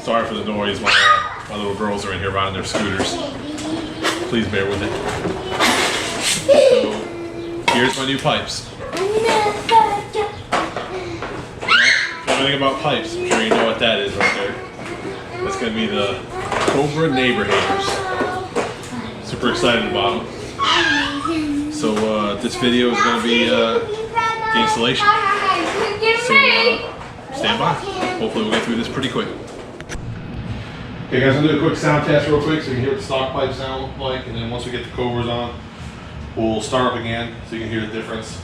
Sorry for the noise, my little girls are in here riding their scooters. Please bear with it. So, here's my new pipes. If you know anything about pipes, I'm sure you know what that is right there. That's going to be the Cobra Neighbor Haters. Super excited about them. So this video is going to be the installation. So stand by. Hopefully we'll get through this pretty quick. Okay guys, I'm going to do a quick sound test real quick so you can hear what the stock pipes sound like, and then once we get the Cobras on, we'll start up again so you can hear the difference.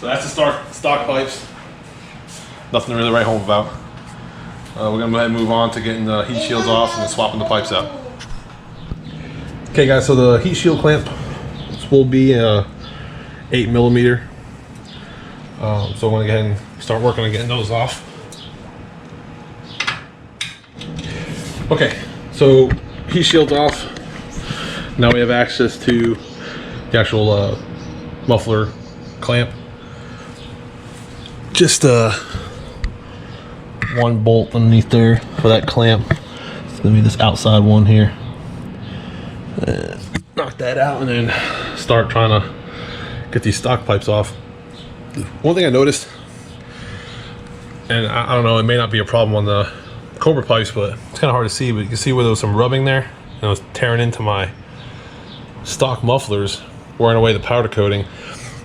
So that's the stock pipes. Nothing to really write home about. We're gonna go ahead and move on to getting the heat shields off and then swapping the pipes out. Okay guys, so the heat shield clamp will be 8mm. So I'm gonna go ahead and start working on getting those off. Okay, so heat shields off. Now we have access to the actual muffler clamp. Just one bolt underneath there for that clamp. It's gonna be this outside one here. Knock that out and then start trying to get these stock pipes off. One thing I noticed, and I don't know, it may not be a problem on the Cobra pipes, but it's kind of hard to see, but you can see where there was some rubbing there and it was tearing into my stock mufflers, wearing away the powder coating.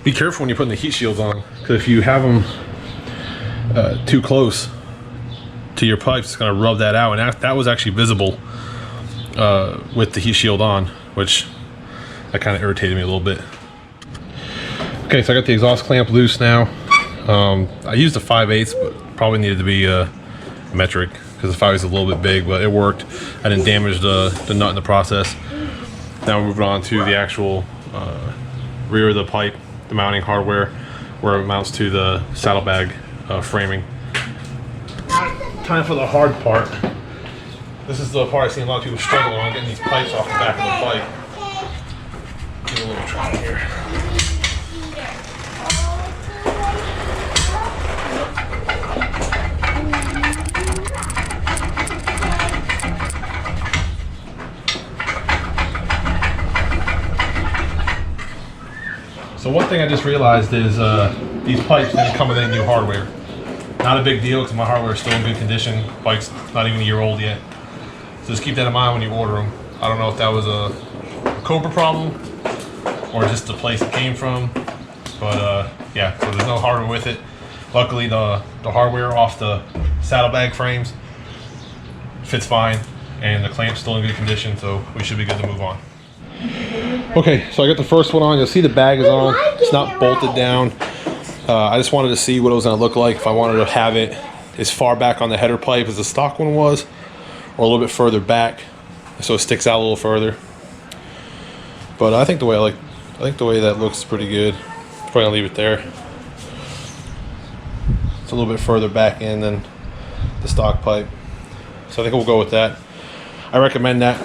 Be careful when you're putting the heat shields on, because if you have them too close to your pipes, it's going to rub that out, and that was actually visible with the heat shield on, which that kind of irritated me a little bit. Okay, so I got the exhaust clamp loose now. I used a 5/8, but probably needed to be metric because the 5/8 is a little bit big, but it worked. I didn't damage the nut in the process. Now we're moving on to the actual rear of the pipe, the mounting hardware, where it mounts to the saddlebag framing. Time for the hard part. This is the part I've seen a lot of people struggle on, getting these pipes off the back of the pipe. Give it a little try here. So one thing I just realized is these pipes didn't come with any new hardware. Not a big deal because my hardware is still in good condition. Bike's not even a year old yet. So just keep that in mind when you order them. I don't know if that was a Cobra problem or just the place it came from. But yeah, so there's no hardware with it. Luckily the hardware off the saddlebag frames fits fine and the clamp's still in good condition, so we should be good to move on. Okay, so I got the first one on. You'll see the bag is on. It's not bolted down. I just wanted to see what it was going to look like if I wanted to have it as far back on the header pipe as the stock one was, or a little bit further back, so it sticks out a little further. But I think the way that looks is pretty good. Probably gonna leave it there. It's a little bit further back in than the stock pipe, so I think we'll go with that. I recommend that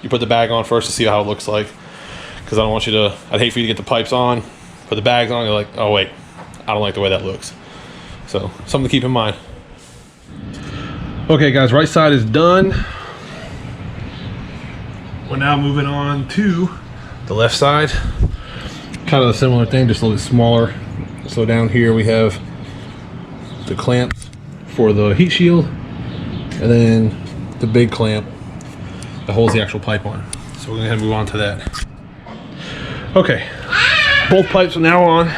you put the bag on first to see how it looks like, because I don't want you to. I'd hate for you to get the pipes on, put the bags on, you're like, oh wait, I don't like the way that looks. So something to keep in mind. Okay guys, right side is done. We're now moving on to the left side. Kind of a similar thing, just a little bit smaller. So down here we have the clamps for the heat shield, and then the big clamp that holds the actual pipe on. So we're gonna move on to that. Okay, both pipes are now on.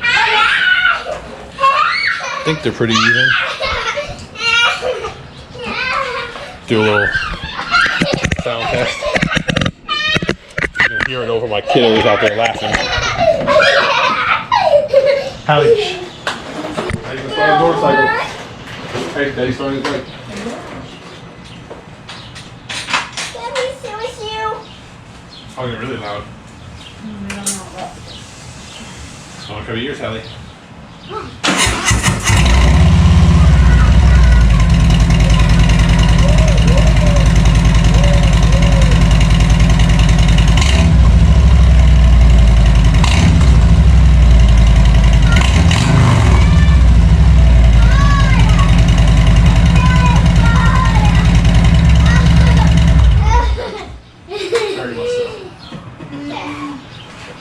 I think they're pretty even. Do a little sound test. You can hear it over my kiddos out there laughing. Hallie. How you gonna start a motorcycle? Hey, Daddy started his bike. Oh, you're really loud. Oh, cover your ears, Hallie.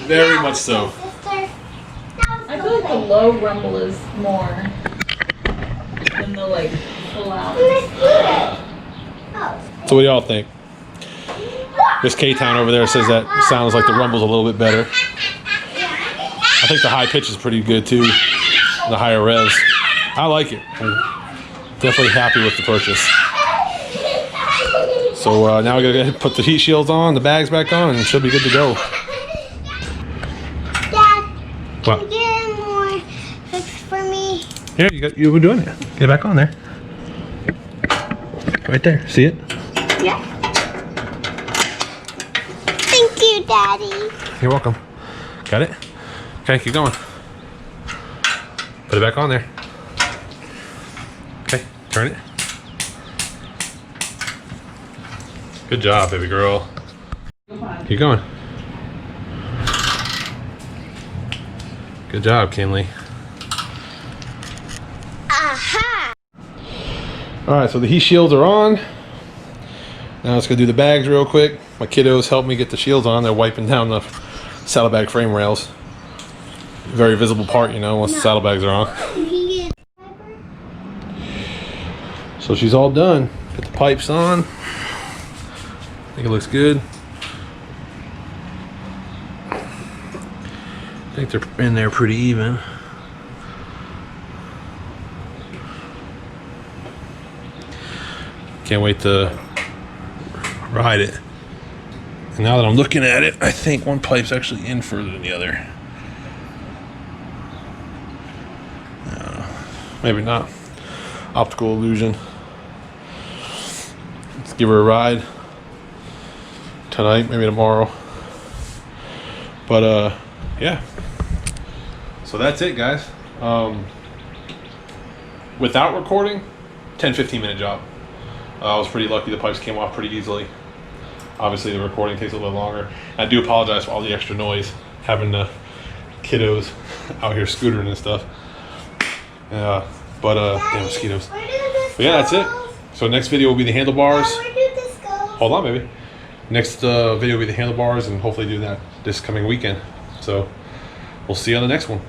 Very much so. I feel like the low rumble is more than the like full out. So what do y'all think? Miss K-Town over there says that sounds like the rumble's a little bit better. I think the high pitch is pretty good too. The higher revs. I like it. I'm definitely happy with the purchase. So now we gotta put the heat shields on, the bags back on, and it should be good to go. Dad, can you get more fix for me? Here, you were doing it. Get back on there. Right there. See it? Yeah. Thank you, Daddy. You're welcome. Got it? Okay, keep going. Put it back on there. Okay, turn it. Good job, baby girl. Keep going. Good job, Kinley. Aha! Alright, so the heat shields are on. Now let's go do the bags real quick. My kiddos helped me get the shields on. They're wiping down the saddlebag frame rails. Very visible part, you know, once the saddlebags are on. So she's all done. Get the pipes on. I think it looks good. I think they're in there pretty even. Can't wait to ride it. And now that I'm looking at it, I think one pipe's actually in further than the other. Maybe not. Optical illusion. Let's give her a ride tonight, maybe tomorrow. But yeah. So that's it, guys. Without recording, 10-15 minute job. I was pretty lucky. The pipes came off pretty easily. Obviously the recording takes a little bit longer. I do apologize for all the extra noise, having the kiddos out here scootering and stuff. Damn mosquitoes. But yeah, that's it. So next video will be the handlebars. Where did this go? Hold on, baby. Next video will be the handlebars, and hopefully do that this coming weekend. So we'll see you on the next one.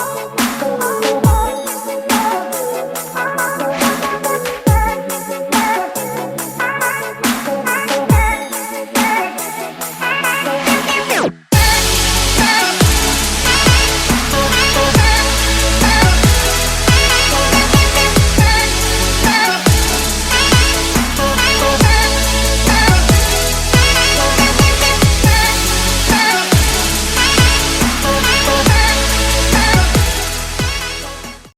Thank you.